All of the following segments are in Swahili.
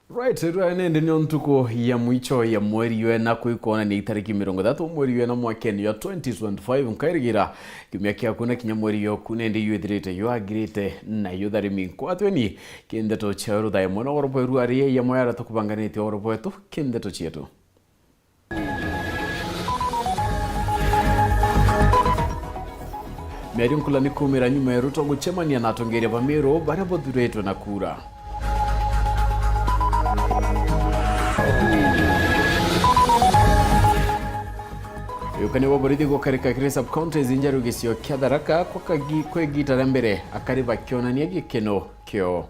Right, nende ni ontuko ya mwicho ya mweri wena kuikona ni itariki 30 mweri wena mwakeni ya 2025 nkairigira kimya kia kuna kinya mweri yo kunende yuethirite yo agirite na yutharimi kwatweni kindeto cheru dai mwana orobo ruari ya moyara tukubanganite orobo etu kindeto chetu. Meri nkula ni kumira nyuma ya Ruto guchemania na atongeria bamiro barabo thuretwe na kura. Yukani waborithi gukarika kire sub-counties injaru gisio kia Tharaka kwe gitara mbere akariba kionania gikeno kio.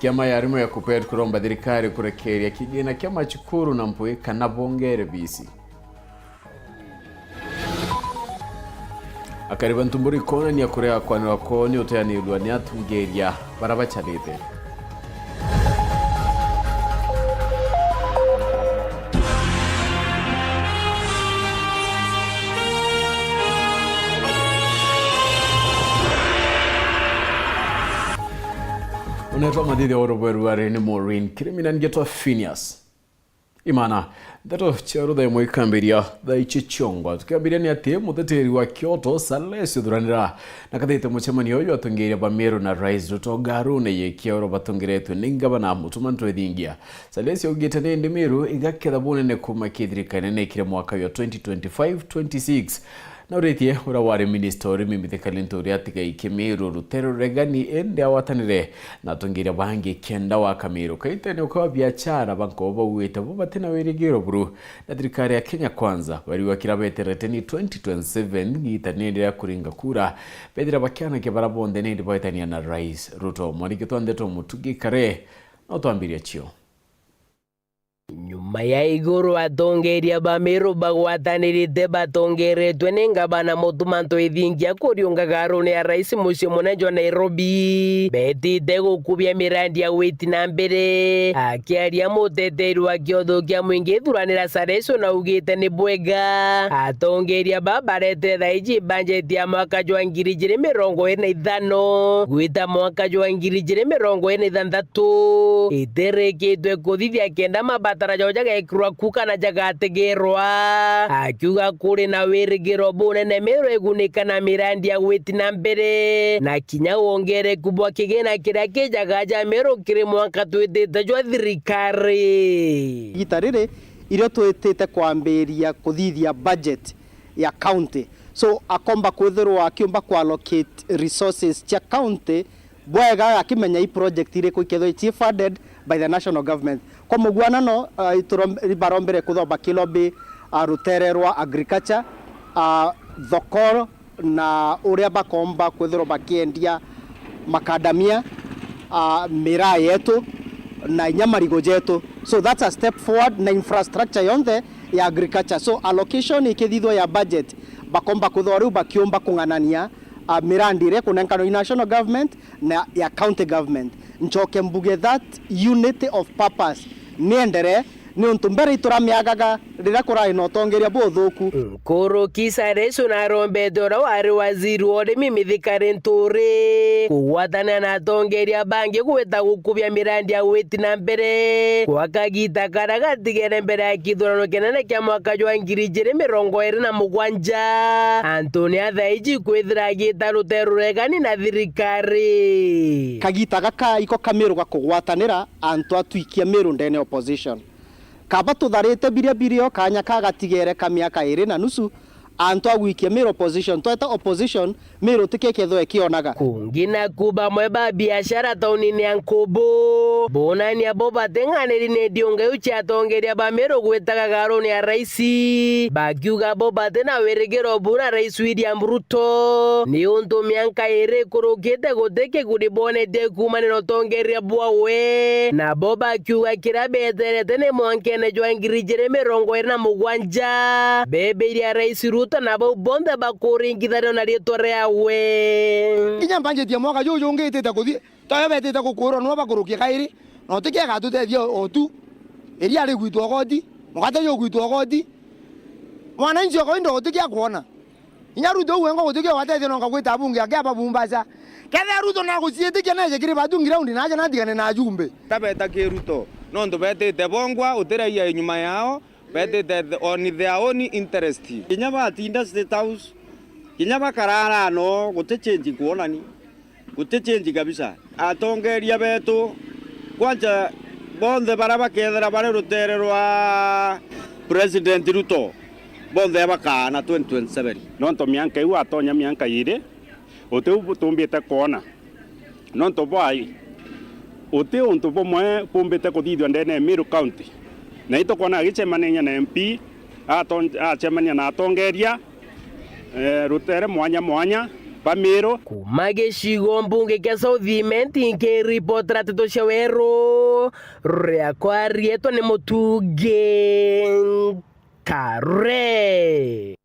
Kiama ya arimo ya kupea kuromba thirikari kurekeria kigina kia machukuru na mpui kana bongere bisi. Akariba ntumburi kona ni akurea kwa wakoni uteani ulua ni atungeria barabacharite. Unaitwa madidi oroberu ware ni Maureen Kiriminan geto Phineas. Imana, dato cheru da moi kambiria da ichichongwa. Tukiambiria ni ati muteteri wa Kyoto Salesio Duranira. Nakadaite muchemani yoyo atungeria bamero na Rais Ruto Garune ye kioro batungeretu ningabana mutumantu edingia. Salesio ugitane ndimiru igakeda bonene kumakidrika nene kire mwaka yo 2025-26. Na uretie urawari ministeri mimithikalintori atiga ikimiru Rutero Regani ende awatanire na tungira bangi kenda wa Kamiru kaitene ukawa biashara bankoba uweta bo batena werigiro buru na thirikari ya Kenya Kwanza bari wakirabeterete ni 2027 gitanende ya kuringa kura bedira bakiana ke barabonde ne ndibaitania na Rais Ruto mwarikitwande to mutugi kare no twambiria chio. Nyuma ya iguru atongeria bamiro bagwatanirite batongeretwe ningabana mutumanto ithingia kuriunga Garune ya Rais mucio munene wa Nairobi betite gukubia mirandi ya witi na mbere akiaria muteteri wa kiotho kia mwingi thuranira Salesio na ugite ni bwega atongeria babarete thaiji budget ya mwaka wa 2025 gwita mwaka wa 2026 itereketwe kuthithia kenda mabatara jojaga ekirwa kuka na jagategerwa akiuga kuri na wirigiro bunene mero egunika na mirandi ya witi na mbere na kinya wongere kubwa kigena kiria kijagaja mero kiri mwaka twitite jwa thirikari gitarire irio twitite kwambiria kuthithia budget ya county so akomba kwithirwa akiumba ku allocate resources cha county bwega akimenya i project ire kwikethwo chief funded by the national government kwa mugwanano barombere kuthomba kilobi rutererwa agriculture thokoro na uria bakomba kwithirwa bakiendia makadamia mira yetu na nyamarigo jetu so that's a step forward na infrastructure yonde ya agriculture so allocation ikithithwa ya budget bakomba kuthora bakiumba kunganania mirandire kunenkano national government na ya county government nchoke mbuge that unity of purpose niendere ni untumbere ituramiagaga rira kurai no tongeria bothuku koro Salesio na rombedora wari waziri wode mimithikare nturi kuwatana na tongeria bangi gweta gukubia mirandi ya witi na mbere kwakagita karagatigere mbere ya kithurano kinene kia mwaka wa 2027 Antonia thaiji kwithira gita Rutero Regani na thirikari kagita gaka iko Kamiru gakugwatanira antu atwikia miru ndene opposition kaba tutharite birio kanya kagatigere kamiaka 2 na nusu antu agwikia miro opposition tweta opposition miro tikekethwe kionaga kungina kuba mweba biashara taunini ya Nkobo bonani abo batenganiri ne dionga uchi atongeria bamero gwetaga Garune ya Rais bakiuga bo batena weregero buna Rais William Ruto ni untu mianka 2 kurugite guteke kudibone de kumaneno tongeria bwawe na boba kiuga kirabetere tene mwankene jwa 2027 bebe ya Rais Ruto na bo bonde bakuringithana na rietore yawe kinya budget ya mwaka juju ngitete kuthi toyo betete gukuro no bakurukia kairi no tikia gatutethio otu eria ri gwitwo goti mugate yo gwitwo goti mwananchi ko indo tikia kuona inya Ruto wengo gutikio watete no ngagwita bunge akaba Mombasa kethe Ruto na gucietike na jekire batu ngiraundi na jana ndigane na jumbe tabeta ke Ruto no ndo betete bongwa utiraia nyuma yao betete on their own interest kinya batinda State House kinya bakarara no gute change kuonani gute change kabisa atongeria betu kwanja bonde baraba kethera bare rutere rwa President Ruto bonde bakana 2027 nonto mianka iwa atonya mianka ire ote ubutumbite kuona nonto bwai ote onto bomwe pumbite kuthithwa ndene Meru County na ito kona gichemanenya na MP achemania na atongeria rutere mwanya Pamiro kuma gĩcigo mbunge kĩa South nkĩripotera Tito Cewero rĩakwa rĩetwo nĩ Mũtungi Kare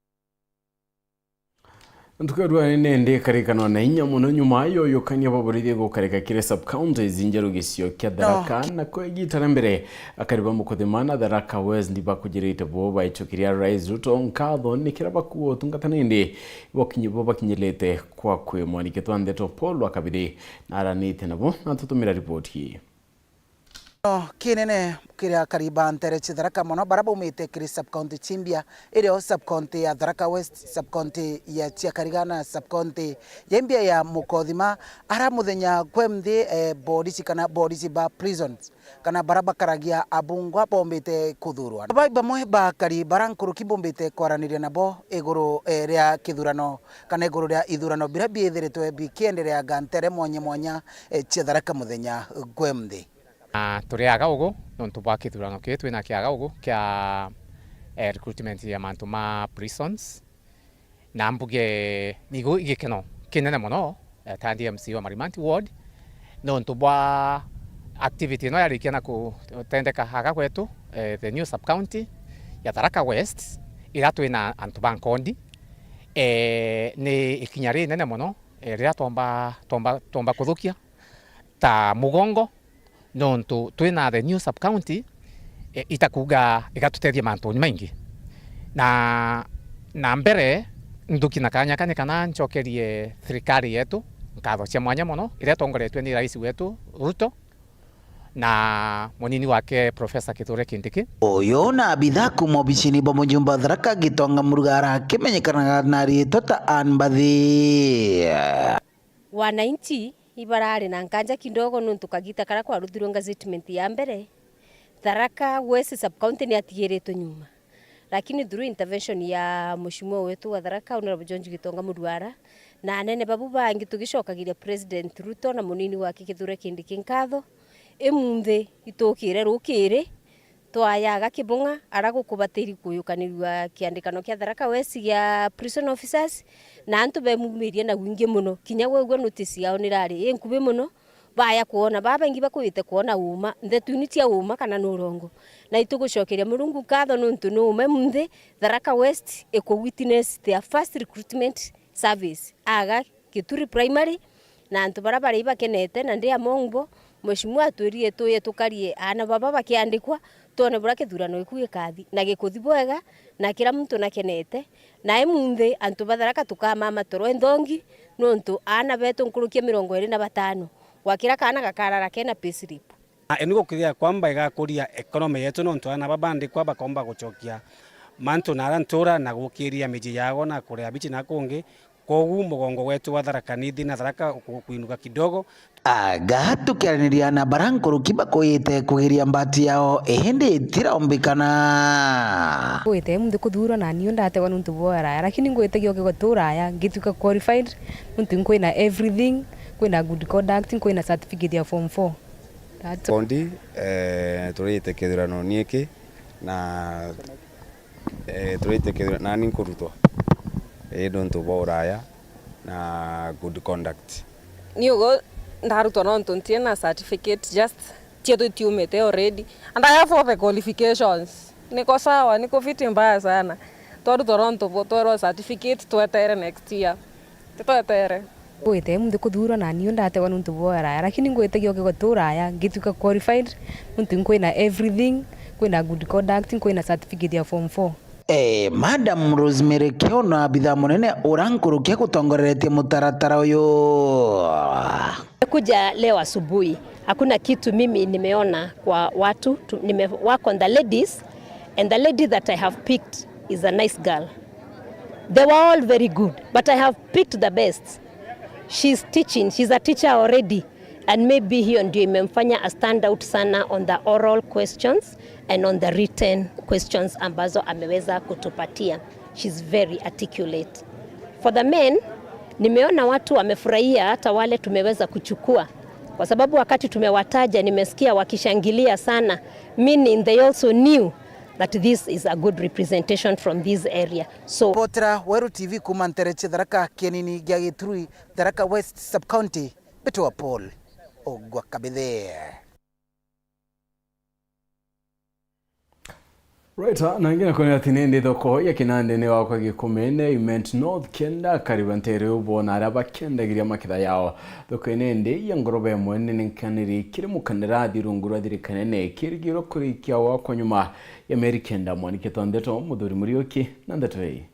ntukarwa nende karikano na inya muno nyuma yo kanya baburithie gukareka kire sub counties injeru gisio kya Tharaka na kwegitara mbere akariba mukothimana Tharaka West ndiba kugirite bo baichukiria Rais Ruto nkatho nikira bakuo tungatana indi bokinyibo bakinyelete kwa kwe mwanike twandeto Paul wakabiri na aranite nabo natutumira report hii kinene kiria kariba ntere Tharaka mono baraba umite kiri sub county chimbia irio sub county ya Tharaka West sub county ya Chiakarigana sub county yembia ya Mukothima ara muthenya kwemthi bodici kana bodici ba prisons kana baraba karagia abungwa bombite kuthurwa bamwe ba kariba nkuru kibombite kwaraniria nabo iguru ria kithurano kana iguru ria ithurano bira biithiritwe bikienderea gantere mwanya Tharaka muthenya kwemthi turiaga ugu nontu bwa kithurano kiu twina kiaga ugu kia recruitment ya mantu ma prisons na mbuge nigo igikeno kinene muno ta DMC wa Marimanti ward nontu bwa activity no yari kiana kutendeka haga kwetu the new sub county ya Tharaka West ira twina antu bankondi ni ikinyari nene muno ria tomba kuthukia ta mugongo nontu twina the new sub county itakuga igatutethia mantu maingi na mbere nduki na kanya kana nchokerie thirikari yetu nkatho cia mwanya muno iria tongoretwe ni rais wetu Ruto na munini wake Professor Kithure Kindiki oyo na bidhaa kumobicini bomo jumba Tharaka Gitonga Murugara kimenyekana na ritota anbathi wananchi ibarari na nkanja kidogo nuntu kagita kara kwa ruthirwo gazetment ya mbere Tharaka West sub county ni atigiritwe nyuma lakini through intervention ya mushimwa wetu wa Tharaka Honorable John Gitonga Murugara na nene babu bangi tugicokagiria President Ruto na munini wake Kithure Kindiki nkatho emunthe itukire rukire twayaga kibunga aragukubatiri kuyukanirwa kiandikano kia Tharaka West ya prison officers na antu bemumirie na wingi muno kinya gwegwe notice yao nirari enkubi muno baya kuona baba ingi bakwite kuona uma ndetuniti ya uma kana nurongo na itugucokeria murungu katho nuntu nume munthe Tharaka West eco witness their first recruitment service aga Kituri primary na antu barabara ibakenete na ndia mongbo mheshimiwa atwirie tuye tukarie ana baba bakiandikwa tone bura kithurano ikuye kathi na gikuthi bwega na kila mtu nakenete na emunthe antu batharaka tukama matoro endongi nontu ana betu nkurukia 25 wakira kana gakarara kena payslip eniko kiria kwamba igakuria economy yetu nontu ana babandikwa bakomba guchokia mantu na arantura na gukiria miji yago na kuria bichi na kungi kogu mugongo wetu wa Tharaka nithi na Tharaka kuinuka kidogo aga tukiaraniria na barankuru kibakoyete kugiria mbati yao ehende tiraombikana gwite mundu kuthura na niyo ndategwa nuntu bwara lakini ngwite gyo gutura ya ngituka qualified nuntu nkwina everything kwina good conduct kwina certificate ya form 4 kondi turite kithurano niiki na turite kithurano na ninkurutwa nontu bwa na good conduct niugo ndarutwa nontu ntiena certificate just tietu tiumete already and I have all the qualifications niko sawa niko fit mbaya sana twarutwa nontu botoro certificate twetere next year twetere gwite mundu kuthura na niyo ndategwa nuntu bwara lakini ngwite gyo gutura ya ngituka qualified nuntu kwina everything kwina good conduct kwina certificate ya form 4 Madam Rosemary Kiona bidhaa munene urankurukia kutongoretie mutaratara uyu. Kuja leo asubuhi hakuna kitu mimi nimeona kwa watu. Work on the ladies, and the lady that I have picked is a nice girl. They were all very good, but I have picked the best. She's teaching, she's a teacher already, and maybe hiyo ndio imemfanya a stand out sana on the oral questions and on the written questions ambazo ameweza kutupatia. She's very articulate. For the men, nimeona watu wamefurahia, hata wale tumeweza kuchukua, kwa sababu wakati tumewataja nimesikia wakishangilia sana, meaning they also knew that this is a good representation from this area. So Potra Weru TV kumantereche Tharaka Kienini gia Githui Tharaka West Sub-County Betwa Paul Ogwa Kabithe. Right, na ingine kwenye tinende thoko ya kinande ne wakwa gikumene Iment North kenda karibantere ubona araba kenda giria makitha yao thoko inende ya ngorobe mwene ninkaniri kiri mukandira dirungura dirikanene kirigiro kurikia wakwa nyuma ya Amerikenda mwani kitondeto muthuri murioki na ndatoi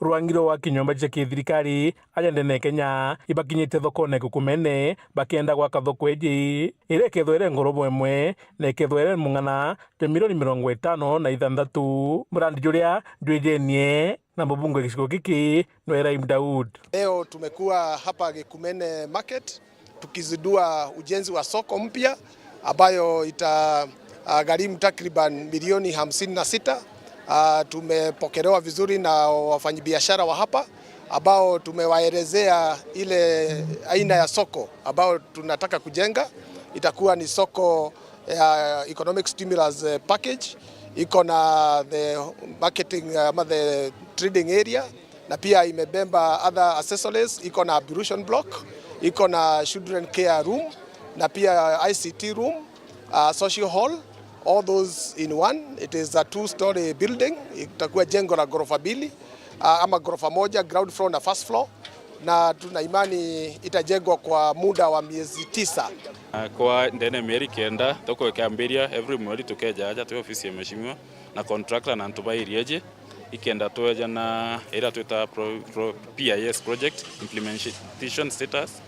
Rwangiro wa kinyomba cha kithirikari ajandene Kenya ibakinyite thoko ne kukumene bakenda gwaka thoko eji ire kethwere ngorobo emwe ne kethwere mungana te milioni 56 murandi juria ndwejenie na mbunge gicigo giki no Eraim Daud. Leo tumekuwa hapa Gikumene Market tukizindua ujenzi wa soko mpya ambayo itagharimu takriban milioni 56. Tumepokelewa vizuri na wafanyabiashara wa hapa ambao tumewaelezea ile aina ya soko ambao tunataka kujenga. Itakuwa ni soko ya economic stimulus package, iko na the marketing the trading area, na pia imebeba other accessories, iko na ablution block, iko na children care room, na pia ICT room, social hall. All those in one. It is a 2-story building. Itakuwa jengo la ghorofa 2 ama ghorofa 1, ground floor na first floor, na tuna imani itajengwa kwa muda wa miezi 9. Kwa ndene Amerikenda toko ikambiria every mwezi tukeja aja tu ofisi ya mheshimiwa na contractor na ntubairieje ikenda toja na ila tuta PIS project implementation status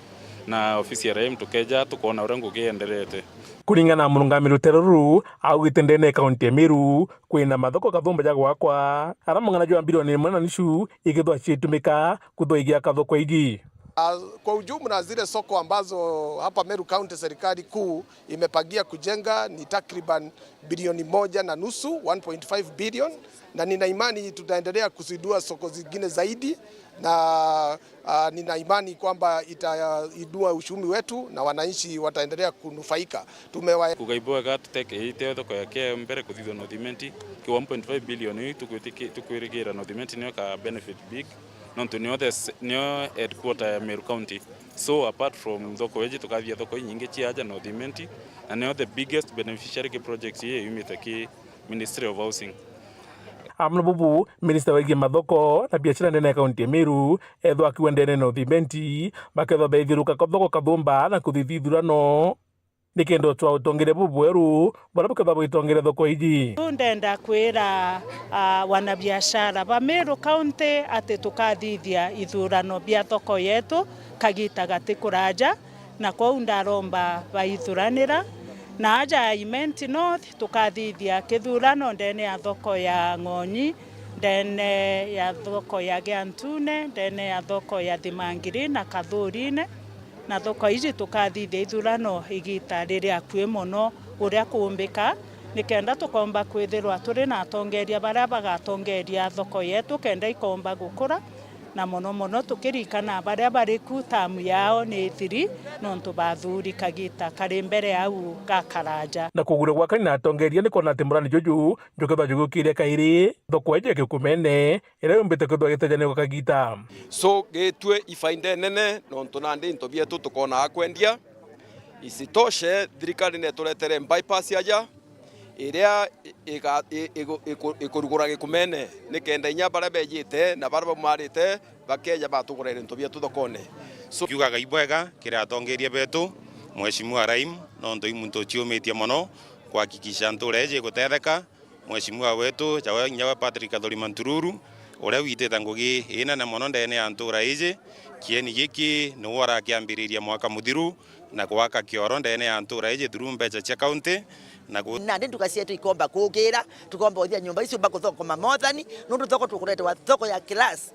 na ofisi ya Eraim tukeja tukoona urengo kiendelete. Kuringana na murungamiri teruru au gitendene kaunti ya Meru kwina mathoko kathumba ja gwakwa aramangana jwa bilioni 1.5 igithwa citumika kuthoigia kathoko iji. Kwa ujumla zile soko ambazo hapa Meru County serikali kuu imepagia kujenga ni takriban bilioni 1.5, 1.5 billion, na nina imani tutaendelea kuzindua soko zingine zaidi, na nina imani kwamba itainua uchumi wetu na wananchi wataendelea kunufaika. Kugaibwa gateke ite thoko yake mbere kuthithwa nothimenti ki 1.5 billion tukwirigira nothimenti nio ka benefit big nonto nio headquarter ya Meru County. So apart from thoko eji tukathia thoko nyingi chiaja nothimenti na nio the biggest beneficiary projects here yumite ki Ministry of Housing. Amna bubu minister wa mathoko na biashara ndene kaunti ya Meru ethwa kiwendene no thimenti bakethwa beithiruka kathoko kathumba na kuthithurano nikendo twa utongere bubu eru bara bakethwa boitongere thoko iji. Ndenda kwira wanabiashara ba Meru County ati tukathithia ithurano bia thoko yetu kagita gatikuraja na kwa ndaromba baithuranira na aja Iment North tukathithia kithurano ndene ya thoko ya Ng'onyi, ndene ya thoko ya Giantune, ndene ya thoko ya Thimangiri na Kathurine, na thoko ici tukathithia ithurano igita riria kwi muno uria kumbika nikenda tukomba kwithirwa turi na atongeria baria bagatongeria thoko yetu kenda ikomba gukura na mono tukirikana baria bariku tamu yao ni 3 nontu bathuri kagita kari mbere au gakaraja na kugure gwakani na atongeria ni kona timurani juju njuketha jugukire kairi thoko eje gikumene ira yombete kwithwa gitejane gukagita so getwe ifainde nene nontu nandi into bietu tukona akwendia isitoshe thirikari ne turetere bypass aja iria ikurugura Gikumene nikenda inya bara bejite na bara bamarite bakeja batugurere into bietu thokone so kiugaga ibwega kira atongeria betu mheshimiwa Eraim no ndo imuntu chiumitie muno kuhakikisha ntureje gutetheka mheshimiwa wetu jawa nyawa Patrick Athuri Mantururu uria witete ngugi ina na mono ndene ya ntura iji kieni giki ni wara kiambiriria mwaka muthiru na gwaka kioro ndene ya ntura iji through mbeca cia county na ndi tukasietu ikomba kugira tukomba uthia nyumba icio mbako thoko mamothani nundu thoko tukuretwa thoko ya class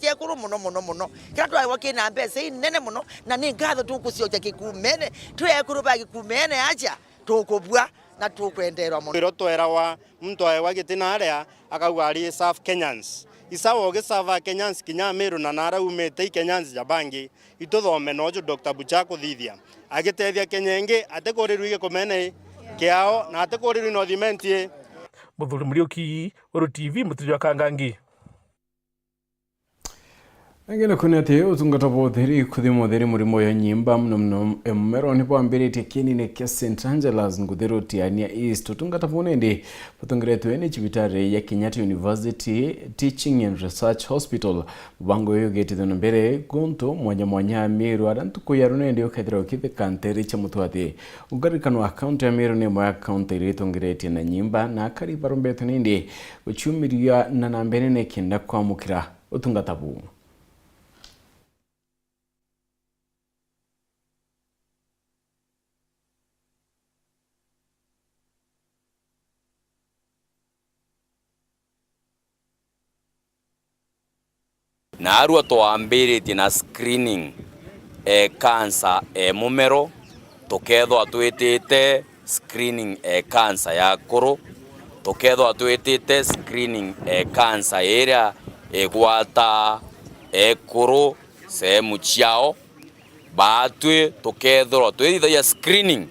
cia kuru muno kira twawa kina mbeca nene muno na ni ngatho tukucioja kikumene twekuru ba kikumene acha tukubua na tukwenderwa muno iro twera wa mtu ayewa gitina aria akauga ari serve Kenyans isawo gisava Kenyans kinya Meru na nara umete Kenyans jabangi ituthome nojo Dr. Buchako thithia agitethia Kenyengi atekoriru igikumene kiao na atekoriru nothimentie Muthuri Muriuki Uru TV mutiri wa Kangangi. Angela kunete utungata botheri kuthimo theri murimo ya nyimba mno emero ni bwambirite kinine kya St Angela's nguthero tiania East utungata bonende putungiretwe ni chibitare ya Kenyatta University Teaching and Research Hospital bango yo getitho mbere gonto mwanya Meru arantuko yarunende okethera okithe kanteri cha mutwate ugarikano account ya Meru ne mwa account iretongirete na nyimba na kari barombeto ninde uchumiria na nambene ne kenda kwa mukira utungata bu na arua twambiritie na screening cancer mumero tukethwa atwitite screening cancer ya kuru tukethwa atwitite screening cancer area egwata kuru sehemu ciao batwe tukethwa twitithia screening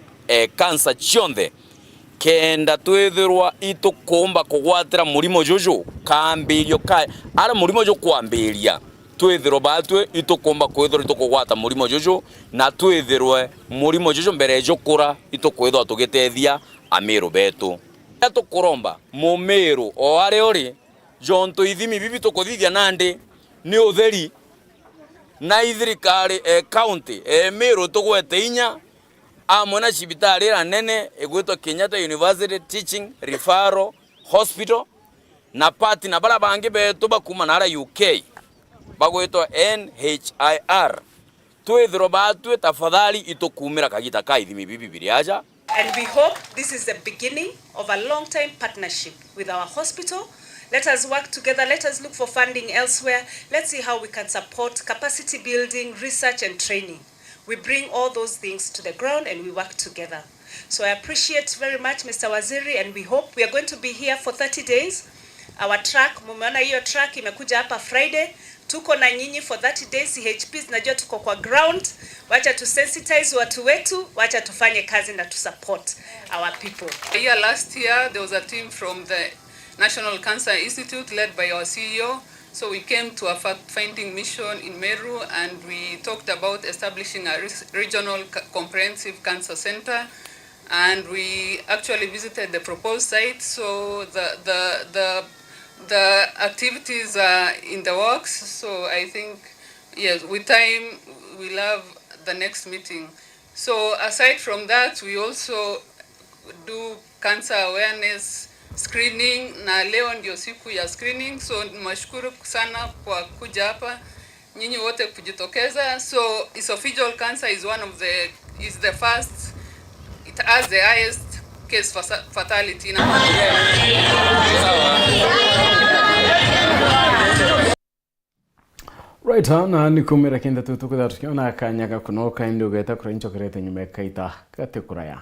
cancer chionthe kenda twithirwa itukumba kugwatira murimo jojo kambirio kai ara murimo jo kwambiria twithirwa batwe itukumba kwithirwa itukugwata murimo jojo na twithirwe murimo jojo mbere jokura itukwithwa tugitethia Ameru betu tukuromba mumeru o are ori jonto ithimi bibi tukuthithia nandi ni utheri na ithirikari county Meru tugwete inya amona cibitari ra nene egwetwa Kenyatta University Teaching Referral Hospital na pati na bara bangi betu bakuma na UK bagwetwa NHIR twithiro batwe tafadhali itukumira kagita kaithimi bibi biriaja. And we hope this is the beginning of a long-time partnership with our hospital. Let us work together. Let us look for funding elsewhere. Let's see how we can support capacity building, research and training. We bring all those things to the ground and we work together. So I appreciate very much Mr. Waziri and we hope we are going to be here for 30 days. Our track, mumeona hiyo track imekuja hapa Friday. Tuko na nyinyi for 30 days. CHPs najua tuko kwa ground. Wacha to sensitize watu wetu, wacha tufanye kazi na to support our people. Last year there was a team from the National Cancer Institute led by our CEO. So we came to a fact-finding mission in Meru and we talked about establishing a regional comprehensive cancer center, and we actually visited the proposed site. So the activities are in the works. So I think, yes, with time we'll have the next meeting. So aside from that, we also do cancer awareness screening na leo ndio siku ya screening, so nimashukuru sana kwa kuja hapa nyinyi wote kujitokeza. So esophageal cancer is the first, it has the highest case fatality right na nikumira kenda tutukutha tukiona kanyaga kunoka ndio geta kurencho kerete nyume kaita katekuraya.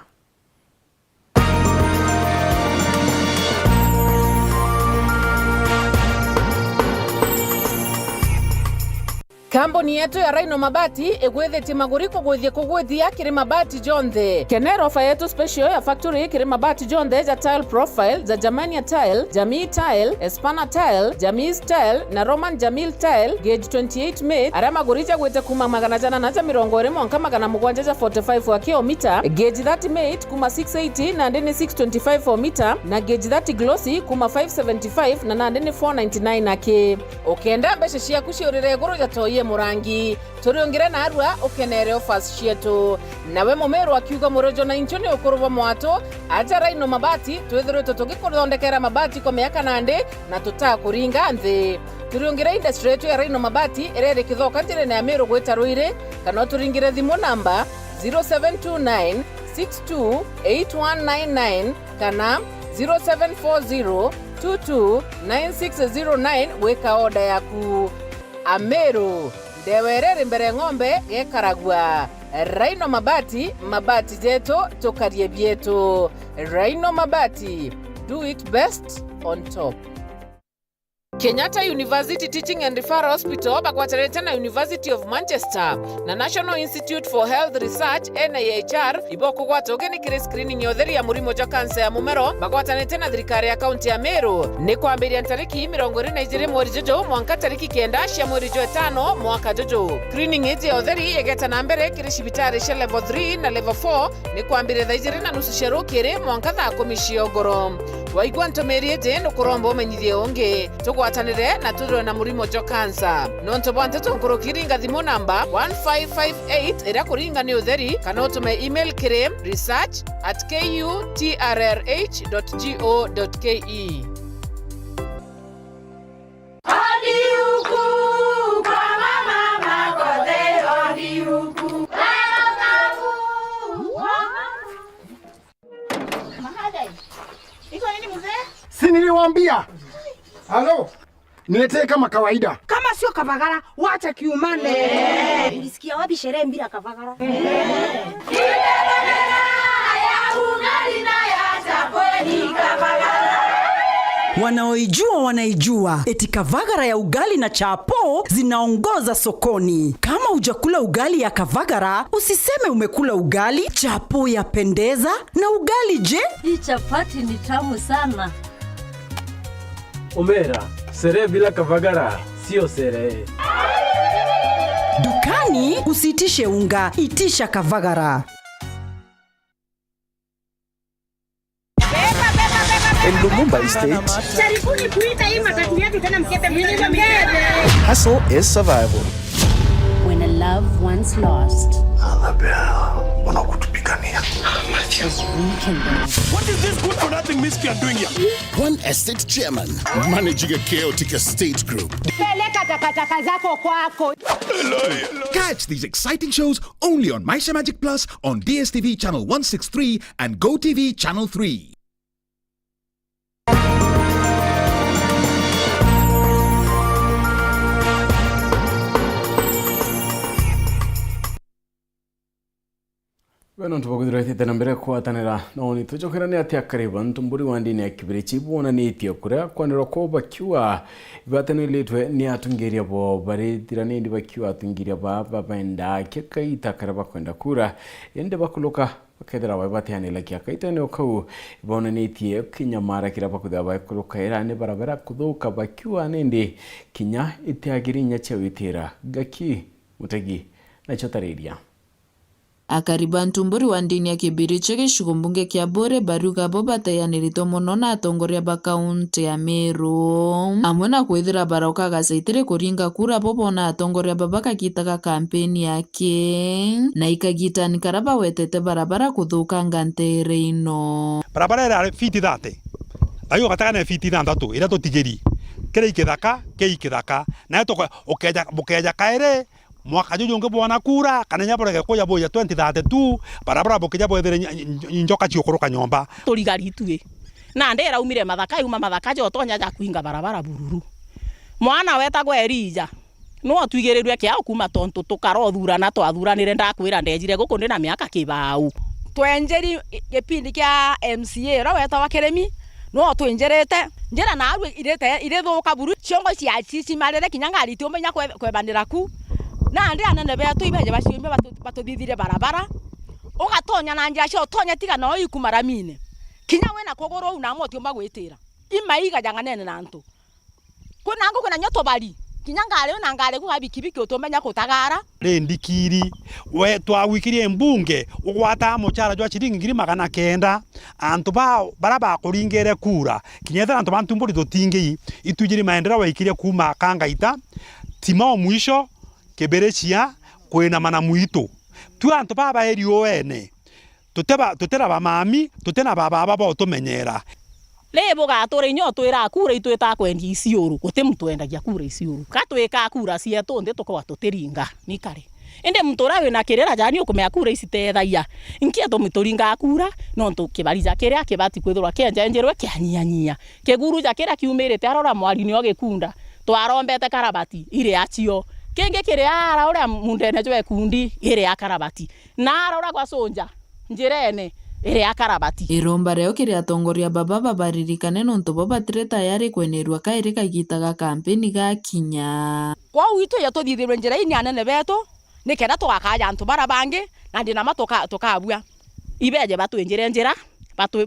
Kamboni yetu ya Rhino Mabati egwethete maguriko gwithie kugwithia kiri mabati jonthe. Kenero ofa yetu special ya factory kiri mabati jonthe ja tile profile za Germania tile, Jamii tile, Espana tile, Jamii tile na Roman Jamil tile gauge 28 made ara maguricha gwete kuma magana jana na 70 monka magana mugwanja ja 45 wa kilomita, gauge 30 made kuma 680 na ndene 625 for meter na gauge 30 glossy kuma 575 na ndene 499 ake. Okenda beshe shia kushirire goro ja toye Orie Murangi turiongire na arua ukenere offers cietu nawe Mumeru akiuga murejo na incho ni ukuruva mwato aja Rhino Mabati twithirite tugikuthondekera mabati kwa miaka nandi na tutakuringa nthi turiongire industry yetu ya Rhino Mabati irere kithoka njirene ya Meru gwita Ruiri kana turingire thimu namba 0729 628199 kana 0740 229609 weka oda yaku. Ameru ndewerere mbere ng'ombe gekaragwa. Rhino Mabati, mabati jetu tukarie bietu. Rhino Mabati, do it best on top. Kenyatta University Teaching and Referral Hospital bakwatarete na University of Manchester na National Institute for Health Research NIHR iboko gwatogeni kire screening yotheri ya murimo ja kansa ya mumero bakwatanete na thirikari ya kaunti ya Meru ni kwambiria tariki 22 mweri jojo mwanka tariki 9 cia mweri jo 5 mwaka jojo. Screening ije yotheri igeta na mbere kire cibitari cia level 3 na level 4 ni kwambiria thaijire na nusu cia rukiri mwanka thaa 10 cia ogoro. Waigwa ntomerie je no kuromba umenyithie ungi tugwatanire na tudro na murimo jo kansa nonto bwante tukurukiringa thimu namba 1558 ira kuringa ni utheri kana utume email kire research@kutrh.go.ke. Si niliwaambia? Halo. Niletee kama kawaida. Kama sio Kavagara, wacha kiumane. Ulisikia wapi sherehe bila Kavagara? Wanaoijua wanaijua. Eti Kavagara ya ugali na chapo zinaongoza sokoni. Kama hujakula ugali ya Kavagara, usiseme umekula ugali. Chapo yapendeza na ugali je? Hii chapati ni tamu sana. Omera, sherehe bila Kavagara sio sherehe. Dukani usitishe unga, itisha Kavagara. In Lumumba Estate, Charifuni kuita hii matatu yetu tena mkebe mkebe. hustle is survival. When a love once lost, Wanakutupigania. What is this good for nothing miscreant doing here? One estate chairman managing a chaotic estate group. Peleka takataka zako kwako. Catch these exciting shows only on Maisha Magic Plus on DSTV channel 163 and GoTV channel 3. Weno tubaguthirete na mbere kwatanira no ni tujokerane atia kariba ntumburi wandini ya kibiri chibona ni itio kuria kwanira ko bakiwa ibatane letwe ni atungeria bo bari tirane ndi bakiwa atungiria baba benda kekaita karaba kwenda kura ende bakuloka bakethera babatane laki akaita ne okau ibona ni itie kinyamara kiraba kudaba kuloka era ne barabara kudhuka bakiwa nende kinya itiagirinya chewitira gaki mutegi na chotareria akariba ntumburi wa ndini ya kibiri chege shugumbunge kia bore baruga boba tayanirito muno na atongoria ba kaunti ya Meru amwe na kwithira baroka gacaitire kuringa kura bobo na atongoria babaka kitaga kampeni yake na ikagitani karaba wetete barabara kuthuka ntere ino barabara era fiti date ayo gatagana fiti dantatu ira to tigeri kere ikithaka na to okeja kaere mwaka jonge bwana kura kananya borege ko yabo ya 2032 barabara bokeja boethere njoka ciokoroka nyomba turigari itue na ndera umire mathaka yuma mathaka jo tonya ja kuinga barabara bururu mwana wetagwo Elija no tuigereru yake au kuma tonto tukarothura na twathuranire ndakwira ndejire guku ndina miaka kibau twenjeri gipindi kia MCA ra wetagwa Keremi no twenjerete njira na aru irethuka buru ciongo cia cici marere kinyangari ti umenya kwebanira ku na ndi anene betu ibeje bashimbe batuthithire barabara ugatonya na njira cio tonya tiga no ikumaramine kinya wena kogoro una motio magwitira imaiga janganene na ntu kuna ngo kuna nyoto bari kinya ngare na ngare ku abikibiki utomenya kutagara rendikiri we twawikirie mbunge ugwata mochara jwa chiringi 900 antu baraba kuringere kura kinyetha antu bantumburi tutingi itujiri maendeleo waikirie kuma kangaita timao mwisho kiberecia kwina mana muito tu antu baba erio ene tutera ba mami tutena baba baba tumenyera lebo gatora inyo twira kura itweta kwendi isiuru guti mtu endagia kura isiuru katwika kura cietu ndi tukwa tutiringa nikare ende mtora wina kirera jani ukumea kura isitethaia inkia tumituringa kura no tukibarija kiria kibati kwithura kenjenjerwe kianyanyia kiguru ja kiria kiumirite arora mwarini ogikunda twarombete karabati ire acio kenge kiria ara mundene jwe kundi ire akarabati na arora kwa sonja njirene ire akarabati iromba reo kiria tongoria baba babaririkane nontu bo batire tayari kwenerwa kairi kagitaga kampeni ga kinya kwa wito ya tuthithirwe njira ini anene beto nikenda twakaja antu barabangi na ndina matoka tukabua ibeje batwenjire njira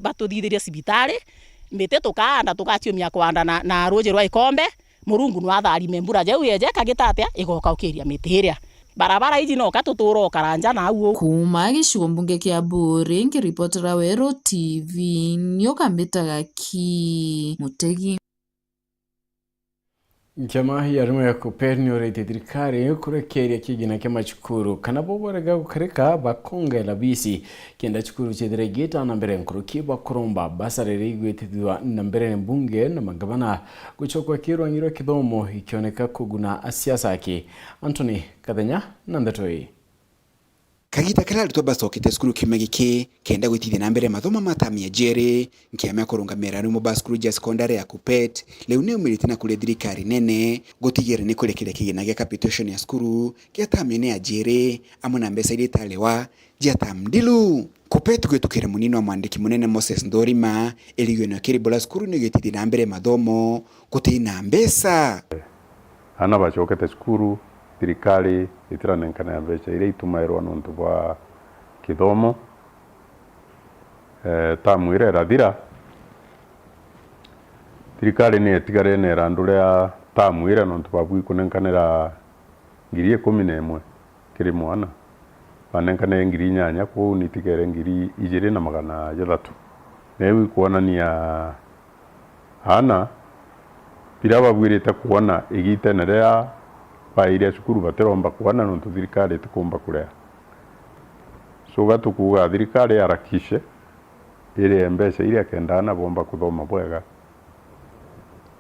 batuthithirie cibitari mbite tukanda tukatio mia kwanda na roje rwa ikombe murungu nwathari membura je uyeje kagitatia igoka ukiria mitiria barabara iji no katuturo karanja na uo kuma gicigo mbunge kia Buri ngiripotera Wero TV nyokambitaga ki Mutegi Njama yarimo ya kuperni orete thirikari kurekeria kigina kema chukuru kana boborega gukareka bakongela bisi kenda chukuru chediregeta na mbere nkuruki bakurumba basarere igwetithwa na mbere mbunge na magavana guchokwa kirwa ngiro kithomo ikioneka kuguna asiasa yake Anthony Kathenya nandatoi Kagita kala rutwa basokete skuru kimegiki kenda gwitithia na mbere mathoma matamia jere nkiamya kurungamira rumo baskuru ja secondary ya Kupet leo ne umirite na kule thirikari nene gutigere ni kurekere kigina gya capitation ya skuru kya tamene ya jere amuna mbesa ile talewa jata mdilu Kupet gwetukira munino wa mwandiki munene Moses Ndorima eligweno kiribola skuru ni gwitithia na mbere mathomo gutina mbesa ana bachokete skuru thirikari itiranenkana mbeca iria itumairwa nontu bwa kithomo tamwire rathira thirikari ni etigare ne randuria tamwire nontu babu kunenkanira 11,000 kiri mwana banenkane 8,000 ko ni tigere 2,200 newi kuonania hana piraba bwirite kuona igitenerea baire cukuru bateromba kuana nontu thirikari tukumba kurea so gatukuga thirikari arakishe ire mbese ire kendana bomba kuthoma bwega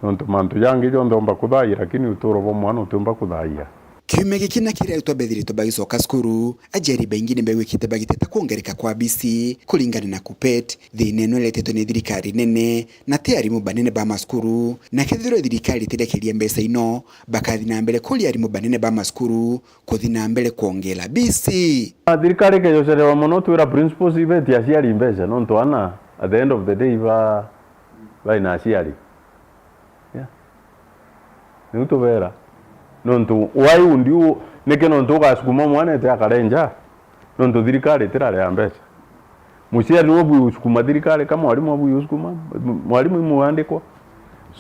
nontu mantu yangi jondomba kudhaia lakini utoro bo mwana utumba kudhaia Kiumegi kina kiria utobethiri tobagicoka skuru ajeri bengine mbegwikite bagiteta kuongereka kwa bisi kulingana na Kupet thine no leteto ni thirikari nene na tiarimu banene ba maskuru na kethiro thirikari tirekeria mbesa ino bakathi na mbele kuli arimu banene ba maskuru kuthi na mbele kuongela bisi thirikari ke yoserewa muno twira principles ibeti aciari mbesa nontu ana at the end of the day va ina aciari ni utobera nontu wai undiu neke nontu gasukuma mwana ete akarenja nontu thirikari tirare ambesa muciari no bu usukuma thirikari kama mwalimu abu usukuma mwalimu imuandikwa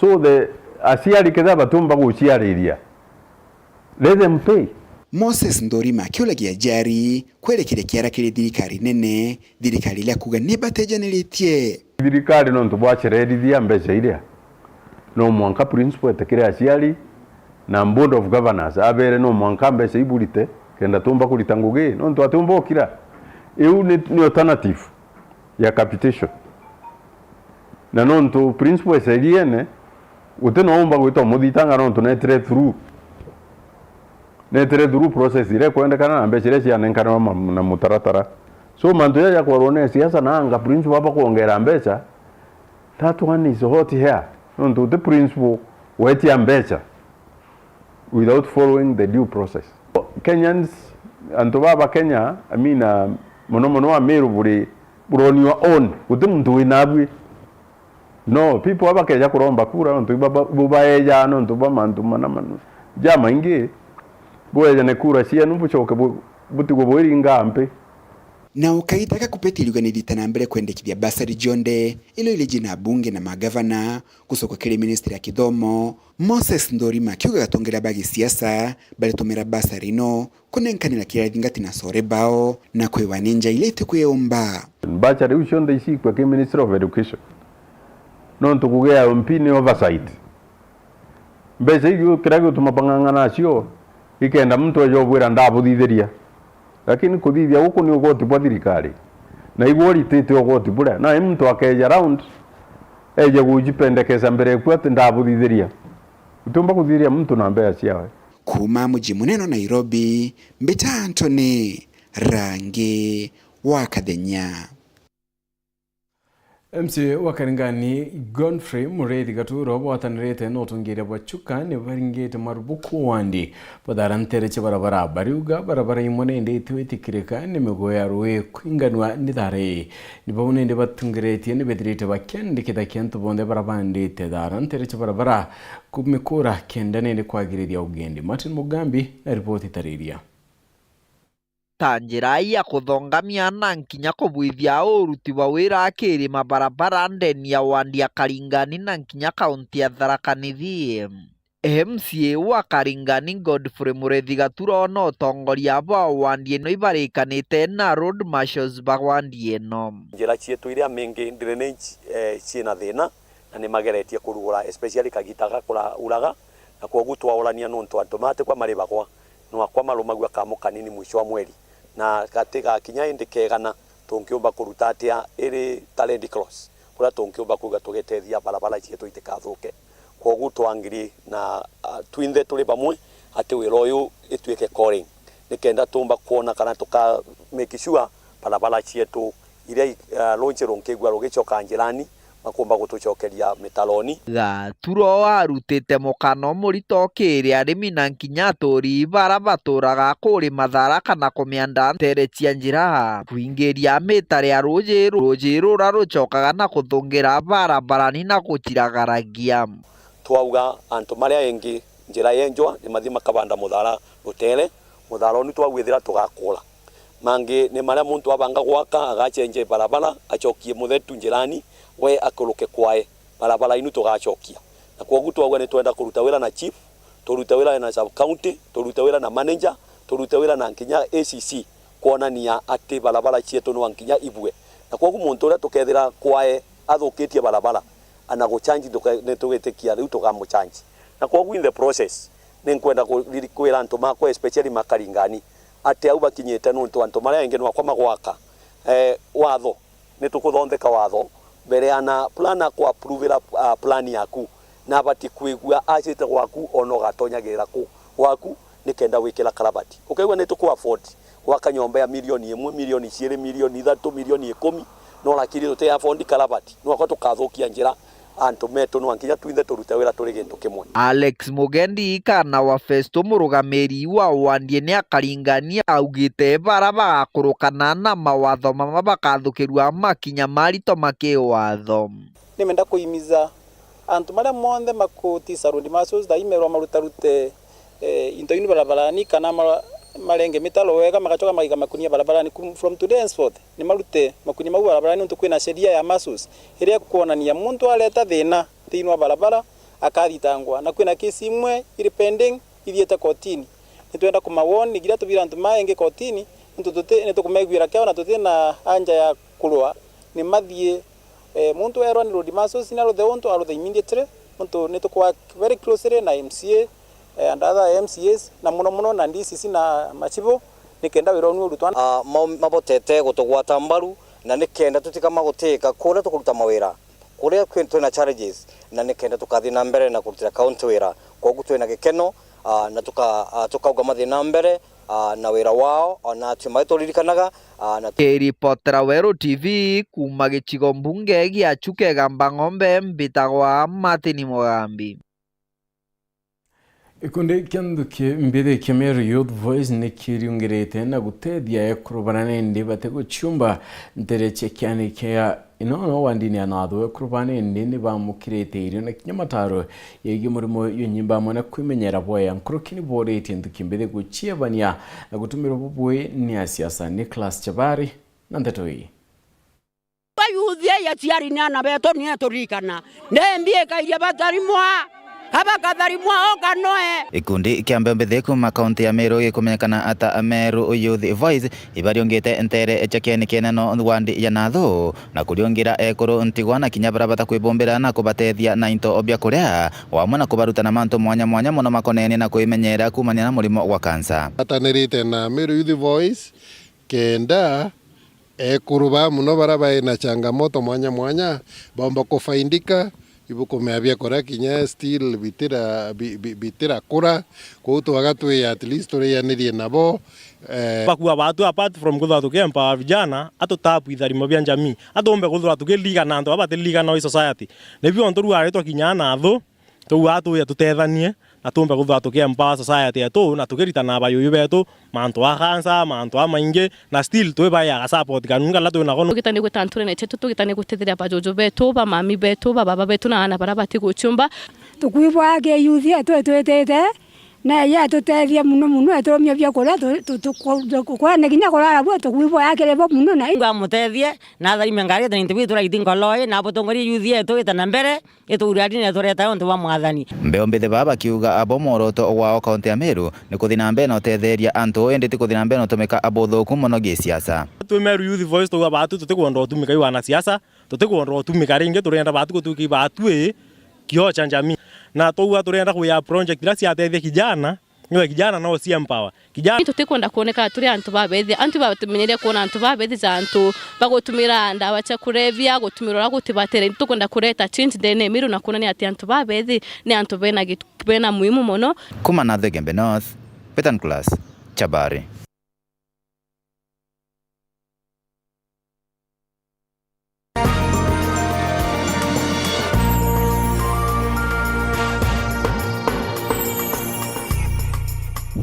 so the aciari ketha batumba guciariria let them pay Moses Ndorima kiulagia jari kwerekere kiara kiri thirikari nene thirikari ila kuga nibatejaniritie thirikari nontu bwacererithia mbesa iria no mwanka principal etekire aciari na board of governors abere no mwanka mbesa iburite kenda tumba kulita ngugi nontu atumba okira eu ni alternative ya capitation na nontu principal seriene uteno omba gwito muthitanga nontu netre through process ile kuendekana na mbesa ile cianenkana na mutaratara so mantu ya kwarone siasa na anga principal hapa kuongera mbesa that one is hot here nontu the principal wetia mbesa without following the due process. Kenyans and Baba Kenya, I mean, mono Meru buri on your own. Utum inabwi. No, people hapa Kenya kuromba kura ntu bubaeja no ntu bamantu manamanu. Jama ingi. Boeja ne kura cia nubuchoke buti gobori ngampe. Na ukaitaka kupetiliwa na mbele kuendekithia basari jonde ilo ile jina bunge na magavana kusoko kile ministry ya kithomo Moses Ndorima kiuga gatongera bagi siasa bali tumira basari no kunenkanira kira thingati na sore bao na kwewa ninja ile tukuyomba basari ushonde isi kwa ke ministry of education non tukugea mpini oversight mbese hiyo kirago tumapanganga nasio ikenda mtu ajobwira ndabuthithiria lakini kuthithia guku ni ugoti bwa thirikari na igwo ritite ugoti bure na mtu akeja round eje gujipendekeza mbere kwa ndabuthithiria utumba kuthithiria mtu na mbea ciawe. Kuma muji muneno Nairobi, Mbita Anthony, Rangi wa Kathenya. MC wa Karingani Godfrey Mureithi Gaturo bwatanirite notungire bwachuka ne baringite marubuku wandi badarantere che barabara bariuga barabara imone inde itwitikirika ne megoya ruwe kwinganwa nidare ni babune inde batungirete ne bedirite bakende kidakento bonde barabande te darantere che barabara kumekura kendane ne kwagiriria ugendi. Martin Mugambi na ripoti tariria. Tanjira ya kuthongamia na nkinya kubuithia uruti wa wira akiri mabarabara ndeni ya wandi ya Karingani na nkinya kaunti ya Tharaka Nithi. MCA wa Karingani Godfrey Mureithi Gaturo no tongoria ba wandi eno ibarikanite na road marshals ba wandi eno. Njira cietu iria mingi drainage ciina thina na ni mageretie kurugura especially kagitaga kura uraga na koguo twaurania nontu automate kwa mari bagwa no akwa marumagwa kamo kanini mwisho wa mweri na katika kinya indikegana tunkiumba kuruta atia iri talent cross kura tunkiumba kuga tugetethia barabara cietu itikathuke koguo twangiri na twinthe tuli bamwe ati wira uyu itwike calling nikenda tumba kuona kana tuka make sure barabara cietu iria lonche ronkegwa rogicoka njirani makumba gutucokeria mitaloni. Gaturo arutite mukano murito kiri arimi na nkinya turi barabaturaga kuri mathara kana kumianda ntere cia njira kuingiria mitare ya ruji rura rucokaga na kuthungira barabarani na guciragaragia. Twauga antu maria engi njira yenjwa ni mathima kabanda muthara rutere muthara ni twagwithira tugakula mangi ni maria muntu abanga gwaka agachenje barabara acokie muthetu njirani we akuluke kwae barabara inu tugacokia na koguo twagwa ni twenda kuruta wira na chief turuta wira na sub county turuta wira na manager turuta wira na nkinya ACC kuonania ati barabara cietu no nkinya ibwe na koguo muntu ura tukethira kwae athukitie barabara ana guchanji ne tugetikia riu tugamuchanji na koguo in the process ni nkwenda kwira antu makwa especially Makaringani ati au bakinyete nontu antu maria engi no kwa magwaka watho ni tukuthondeka watho mbere ana plana ku approve plan yaku na bati kwigua acite gwaku ono gatonyagira ku waku nikenda wikira karabati ukaigua ni tuku afford waka nyomba ya milioni 1 milioni 2 milioni 3 milioni 10 no lakini tute afford karabati no kwa tukathukia njira antu metu no nkinya twinthe turuta wira turi gintu kimwe. Alex Mugendi kana wa Festo murugamiri wa wandi ni Akaringania augite baraba kurukana na mawatho mabakathukirwa makinya marito makiwatho. Nimenda kuimiza antu maria monthe makutisa road marshals daimerwa marutarute into inu barabarani kana marenge mitalo wega magacoka magiga makunia barabarani from today henceforth ni marute makunia mau barabarani ntu kwina sheria ya marshals iria kuonania muntu aleta thina thiini wa barabara akathitangwa na kwina kesi imwe iri pending ithiete kotini nitwenda kumawoni gira tubira antu maenge kotini ntu tuti ni tukumegwira keo na tuti na anja ya kulwa ni mathie muntu erwa ni road marshals na the onto aro the immediately muntu ni tukwa very closely na MCA and other MCAs na muno na DCC na machibo nikenda wira onu rutwana mabotete gutugwata mbaru na nikenda tutika maguteka kure tukuruta mawira kure twina challenges na nikenda tukathi na mbere na kurutira county wira koguo twina gikeno na tukauga mathi na mbere na wira wao na tumai turirikanaga na Reporter Wero TV kuma gicigo mbunge gia Chuke Gamba Ng'ombe mbitagwa Martin Mugambi. Ikundi kianduki mbere Kemeru Youth Voice ni kiriungirete na gutethia ekurubana ndi batego chumba ntereche kyani kya inono wandini anatho ekurubana ndi bamukirete iri na kinyamataro yegi murimo yonyimba mona kwimenyera boya nkrokini borete nduki mbere guchiebania na gutumira bubwe ni asiasa Nicholas Chabari na ntetoi bayuthia ya tiari na beto ni atorikana ne mbie kairia batarimwa abakathari mwao kanoe. Ikundi kia mbembe kuma kaunti ya Meru gikumenyekana ata Meru Youth Voice ibariongete ntere echakeni keneno wandi ya natho na kuriungira ekuru ntigwana kinya barabata kwibombera na kubatethia na into obya kuria wamwe na kubaruta na manto mwanya mwanya muno makonene na kuimenyera kumania na murimo wa kansa. Atanirite na Meru Youth Voice kenda ekuruba muno baraba na changamoto mwanya mwanya bomba kufaindika ibukumeabia kora kinya still bitira kura kuto agatwe at least urianirie nabo bakua watu apart from kuthwa tukempa vijana atotapu itharimo bya jamii atombe kuthwa tukiliga na ndo abate no society nebio ntoru aretwa kinya na tho tu watu ya tutethanie na tumbe kuthwa tukempa society yetu na tukiritana abayuyu betu manto akansa manto amainge na still tu baya support kanunga la tu na kono kitane gutanture ne chetu kitane gutethira bajojo betu ba mami betu ba baba betu na ana barabati guchumba tukwibwa ke youth yetu twetete na ya tutethia muno etomia bya kora kwa neginya kora bo tukwibwa yake lebo muno na ngwa mutethie na thari mengari ta ntibi tura itingoloi na botongori youth yetu itana mbere ituradi ne tureta onto wa mwathani mbeombithe baba kiuga abo moroto wao kaunti ya Meru ni kuthina mbere no tetheria antu endete kuthina mbere no tumika abothoku muno gi siasa tu Meru Youth Voice tu batu tutikuondoa tumika iwana siasa tutikuondoa tumika ringe turenda batu kutuki batu kio cha jamii na toa turenda kuya project ila siatethia kijana niwe kijana no si empower kijana tutikwenda kuoneka turi antu batumenyere kuona antu babethi za antu bagotumira ndawa cha kurevia gutumirwa gutibatera tukwenda kureta change the Meru na kuona ni ati antu babethi ni antu bena muhimu muno kuma na Gembe North Petan Class Chabari.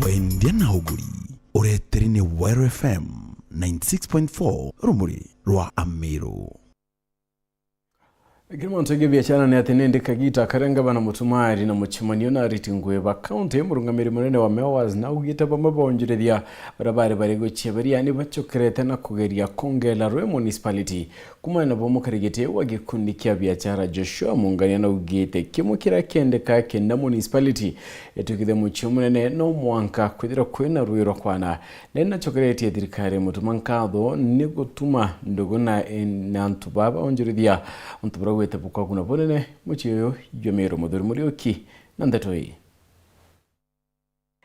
Wendia na uguri ureterine Wero FM 96.4 rumuri rwa Amiro. Girman toge biachana ni atenende kagita karenga bana mutumari na muchimanio na ritingwe ba county murungamiri munene wa Mewas na ugita bamba bonjirethia barabare barego cheberia ni bachokerete na kugeria kongela rwe municipality kuma na bomo karigete wagikundi kya biachara Joshua mungania na ugite kimukira kende ka kenda municipality etukithe muchimunene no mwanka kwithira kwena rwiro kwana nena chokerete thirikari mutumankatho ni gutuma nduguna nantu baba onjirethia untubra wete bukwa kuna bonene muchiyo yomero modori murioki nandatoi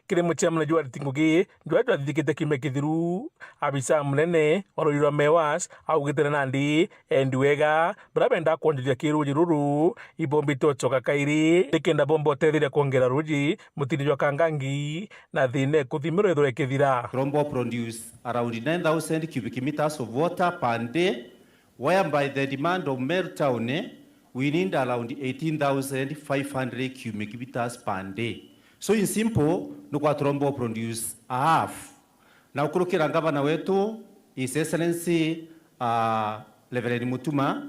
kire muchamna jwa tingugi jwa dikete kimekithiru abisa munene ororiro Mewas au gitera nandi enduega brabenda kwonjia kiruji ruru ibombi tochoka kairi tekenda bombo tethire kuongera ruji mutini jwa kangangi na thine kuthimiro ithore kithira Trombo produce around 9,000 cubic meters of water per day, whereby the demand of Meru town we need around 18,500 cubic meters per day. So in simple, nukwa Trombo produce a half. Na ukurukira ngavana wetu, His Excellency Reverend Mutuma,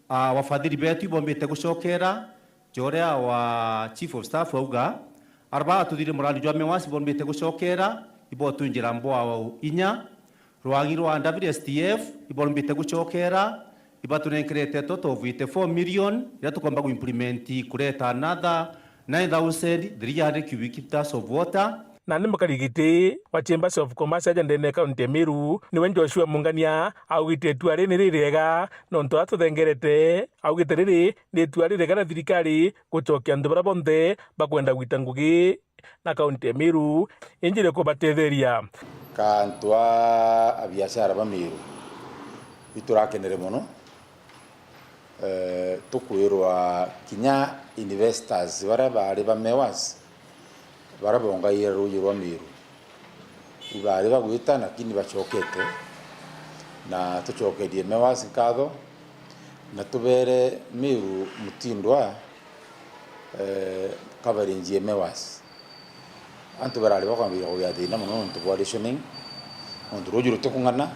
wafadhili betu ibombete gushokera, jorea wa Chief of Staff wauga, arba tudire murali jwa Mewas ibombete gushokera, ibotu njira mboa inya, Rwangi Rwanda STF ibombete gushokera, ibatunenkerete toto of 4 million, ila tukomba kuimplementi kureta another 9,300 cubic meters of water. Na nimakarigite wa Chambers of Commerce ndene kaunti Meru ni wen Joshua mungania au gite tuare ni rirega nonto atuthengerete au gite riri ni tuare rega na thirikari gucokia ndubara bonde bakwenda gwitangugi na kaunti Meru injire ko batetheria kantwa abiashara ba Meru biturakenere muno tukwirwa kinya investors bari ba Mewas barabonga yeruji rwa Meru ibari bagwita nakini bachokete na tuchokedie Mewas nkatho na tubere Meru mutindwa coveringie Mewas antu barali bakwambira kuyathina muno ntu coalitioning ntu ruji rutukungana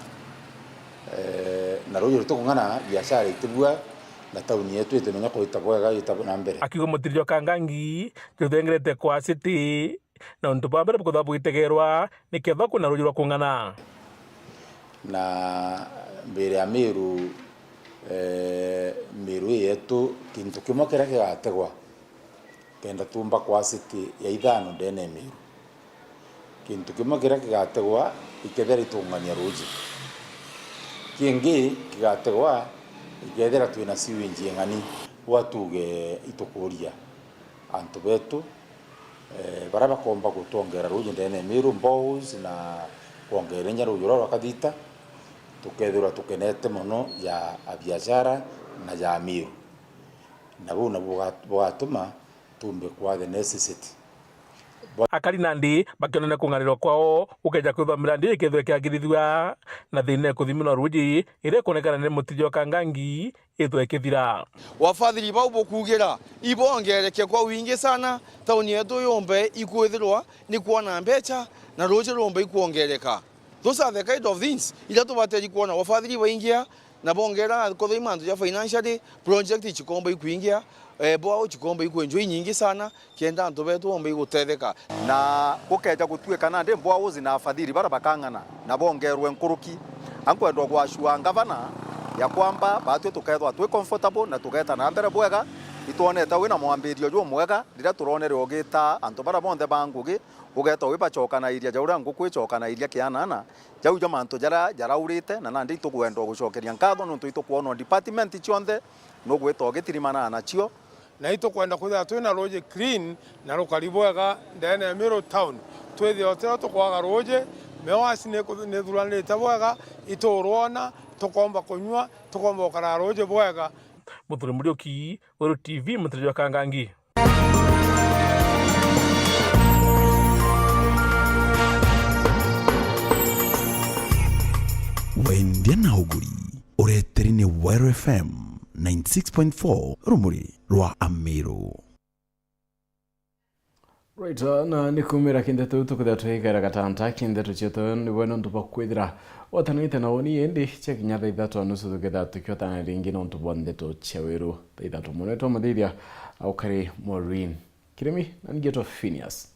na ruji rutukungana biashara itibua na tauni yetu itemenya kuita kwega itabona mbere akigo mutirio kangangi tuthengerete kwa city na ntu pambere kuthabu itegerwa niketha kuna rujirwa kungana na mbere ya Meru Meru yetu kintu kimwe kira kigategwa kenda tumba kwa city ya ithano ndene Meru kintu kimwe kira kigategwa ikethera itungania ruji kingi kigategwa ikethera twina siwinji ng'ani watuge itukuria antu betu bara bakomba gutongera ruji ndene Meru mbows na kuongera nyarujura rwakathita tukethura tukenete muno ya biashara na ya Meru na buna bwatuma tumbe kwa the necessity akari nandi bakionana kunganirwo kwao ukeja kuthomera ndi ikethwe kiagirithwa na thine kuthimuna ruji ire konekana ne mutijo kangangi ithwe kithira wafadhili bau bokugira ibongereke kwa wingi sana tauni yetu yombe ikwithirwa ni kuona mbecha na ruji rombe ikuongereka. Those are the kind of things ila tubateri kuona wafadhili baingia na bongera kuthimandu ya financially project ichikomba ikuingia bwao chikomba ikwenjoi nyingi sana kienda antu betu ombe igutetheka na gukeja gutuika na ndi bwao zina afadhili bara bakang'ana na bongerwe nkuruki ankwendwa gwashua ngavana ya kwamba batu tukethwa twi comfortable na tugeta na mbere bwega ituonete wina mwambirio jwo mwega rira turonere ogita antu bara bonthe bangugi ugeta wipa chokana iria jaura nguku chokana iria kianana jau jo mantu jara urite na nandi tugwendwa gucokeria nkatho nuntu itukuonwa department chionthe no gweta ogitirimana na chio na itukwenda kwitha twina roje clean na rukari bwega ndene Meru town twithi otero tukwaga roje mewasi ne thuranite bwega iturwona tukomba kunywa tukomba ukara roje bwega Muthuri Muriuki Wero TV mutirijo kangangi wendia na uguri ureterine Wero FM 96.4 rumuri rwa Ameru. Right, na nikumira kindetu tukuthia twigara gatanta kindetu chetu ni wena ntupa kwithira watanite na woni endi chekinya tha ithatu anusu tukitha tukiotana ringi no ntupa ndeto cheweru tha ithatu muneto muthithia aukari Maureen Kiremi na ngeto Phineas.